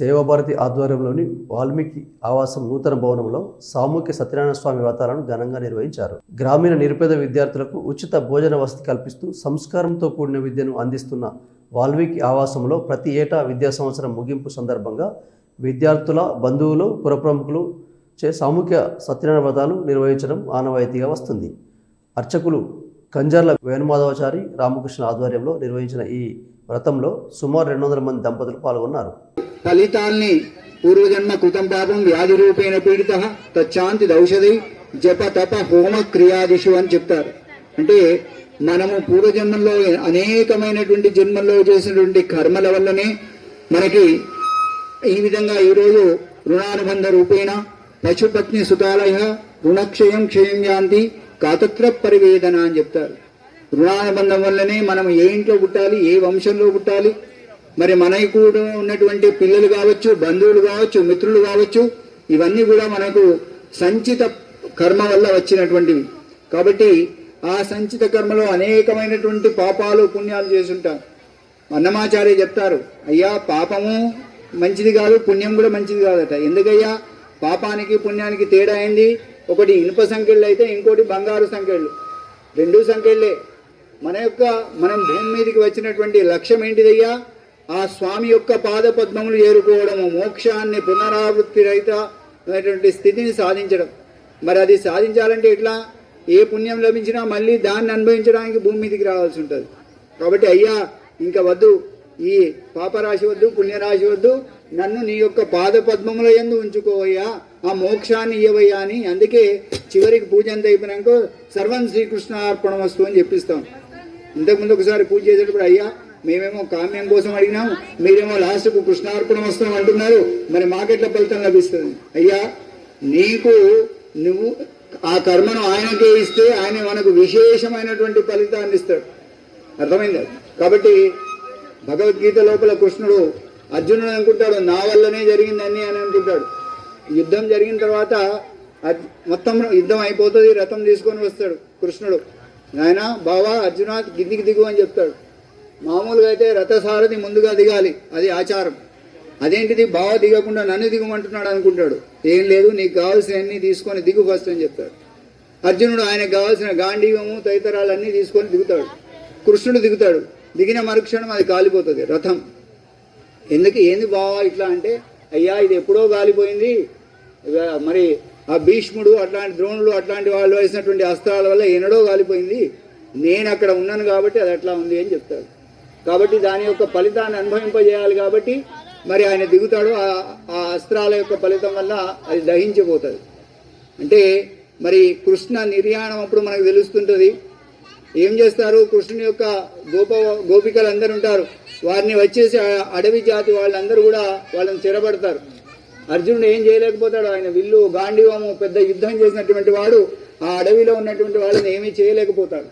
సేవాభారతి ఆధ్వర్యంలోని వాల్మీకి ఆవాసం నూతన భవనంలో సామూహిక సత్యనారాయణ స్వామి వ్రతాలను ఘనంగా నిర్వహించారు. గ్రామీణ నిరుపేద విద్యార్థులకు ఉచిత భోజన వసతి కల్పిస్తూ సంస్కారంతో కూడిన విద్యను అందిస్తున్న వాల్మీకి ఆవాసంలో ప్రతి ఏటా విద్యా సంవత్సరం ముగింపు సందర్భంగా విద్యార్థుల బంధువులు పురప్రముఖులు సామూహిక సత్యనారాయణ వ్రతాలు నిర్వహించడం ఆనవాయితీగా వస్తుంది. అర్చకులు కంజర్ల వేణుమాధవచారి రామకృష్ణ ఆధ్వర్యంలో నిర్వహించిన ఈ వ్రతంలో సుమారు 200 మంది దంపతులు పాల్గొన్నారు. ఫలితాల్ని పూర్వజన్మ కృతం పాపం వ్యాధి రూపేణ పీడిత తచ్చాంతి దౌషధి జప తప హోమ క్రియాదిషు అని చెప్తారు. అంటే మనము పూర్వజన్మల్లో అనేకమైనటువంటి జన్మల్లో చేసినటువంటి కర్మల వల్లనే మనకి ఈ విధంగా ఈరోజు రుణానుబంధ రూపేణ పశుపత్ని సుతాలయ రుణక్షయం క్షయం యాంతి కాతత్ర పరివేదన అని చెప్తారు. రుణానుబంధం వల్లనే మనం ఏ ఇంట్లో పుట్టాలి, ఏ వంశంలో పుట్టాలి, మరి మనకి కూడా ఉన్నటువంటి పిల్లలు కావచ్చు, బంధువులు కావచ్చు, మిత్రులు కావచ్చు, ఇవన్నీ కూడా మనకు సంచిత కర్మ వల్ల వచ్చినటువంటివి. కాబట్టి ఆ సంచిత కర్మలో అనేకమైనటువంటి పాపాలు పుణ్యాలు చేసుంటాం. అన్నమాచార్య చెప్తారు, అయ్యా పాపము మంచిది కాదు, పుణ్యం కూడా మంచిది కాదట. ఎందుకయ్యా పాపానికి పుణ్యానికి తేడా అయింది? ఒకటి ఇనుప సంఖ్యలు అయితే ఇంకోటి బంగారు సంఖ్యలు, రెండు సంఖ్యలే. మనం భూమి మీదకి వచ్చినటువంటి లక్ష్యం ఏంటిదయ్యా? ఆ స్వామి యొక్క పాద పద్మములు చేరుకోవడము, మోక్షాన్ని పునరావృత్తి రహితమైనటువంటి స్థితిని సాధించడం. మరి అది సాధించాలంటే ఎట్లా? ఏ పుణ్యం లభించినా మళ్ళీ దాన్ని అనుభవించడానికి భూమి మీదకి రావాల్సి ఉంటుంది. కాబట్టి అయ్యా ఇంకా వద్దు, ఈ పాపరాశి వద్దు, పుణ్యరాశి వద్దు, నన్ను నీ యొక్క పాద పద్మముల యందు ఉంచుకోవయ్యా, ఆ మోక్షాన్ని ఇవ్వయ్యా అని. అందుకే చివరికి పూజ అంత అయిపోయినాక సర్వం శ్రీకృష్ణ అర్పణమస్తు అని చెప్పిస్తాం. ఇంతకుముందు ఒకసారి పూజ చేసేటప్పుడు, అయ్యా మేమేమో కామ్యం కోసం అడిగినాము, మీరేమో లాస్ట్కు కృష్ణార్పణం వస్తాం అంటున్నారు, మరి మాకెట్లా ఫలితం లభిస్తుంది? అయ్యా నువ్వు ఆ కర్మను ఆయనకే ఇస్తే ఆయన మనకు విశేషమైనటువంటి ఫలితాన్ని ఇస్తాడు. అర్థమైంది? కాబట్టి భగవద్గీత లోపల కృష్ణుడు అర్జునుడు అనుకుంటాడు నా వల్లనే జరిగిందని అని అనుకుంటాడు. యుద్ధం జరిగిన తర్వాత మొత్తం యుద్ధం అయిపోతుంది, రథం తీసుకొని వస్తాడు కృష్ణుడు. నాయన బావా అర్జున కిందికి దిగు అని చెప్తాడు. మామూలుగా అయితే రథసారథి ముందుగా దిగాలి, అది ఆచారం. అదేంటిది బావ దిగకుండా నన్ను దిగమంటున్నాడు అనుకుంటాడు. ఏం లేదు, నీకు కావాల్సినవన్నీ తీసుకొని దిగు ఫస్ట్ అని చెప్తాడు. అర్జునుడు ఆయనకు కావాల్సిన గాంధీవము తదితరాలన్నీ తీసుకొని దిగుతాడు. కృష్ణుడు దిగుతాడు. దిగిన మరుక్షణం అది కాలిపోతుంది రథం. ఏంది బావా ఇట్లా అంటే, అయ్యా ఇది ఎప్పుడో కాలిపోయింది, మరి ఆ భీష్ముడు అట్లాంటి ద్రోణులు అట్లాంటి వాళ్ళు వేసినటువంటి అస్త్రాల వల్ల ఎన్నడో కాలిపోయింది, నేను అక్కడ ఉన్నాను కాబట్టి అది అట్లా ఉంది అని చెప్తాడు. కాబట్టి దాని యొక్క ఫలితాన్ని అనుభవింపజేయాలి కాబట్టి మరి ఆయన దిగుతాడు. ఆ అస్త్రాల యొక్క ఫలితం వల్ల అది దహించిపోతుంది. అంటే మరి కృష్ణ నిర్యాణం అప్పుడు మనకు తెలుస్తుంటుంది. ఏం చేస్తారు? కృష్ణుని యొక్క గోపికలు అందరు ఉంటారు, వారిని వచ్చేసి అడవి జాతి వాళ్ళందరూ కూడా వాళ్ళని చెరబడతారు. అర్జునుడు ఏం చేయలేకపోతాడు. ఆయన విల్లు గాంధీవము పెద్ద యుద్ధం చేసినటువంటి వాడు ఆ అడవిలో ఉన్నటువంటి వాళ్ళని ఏమీ చేయలేకపోతాడు.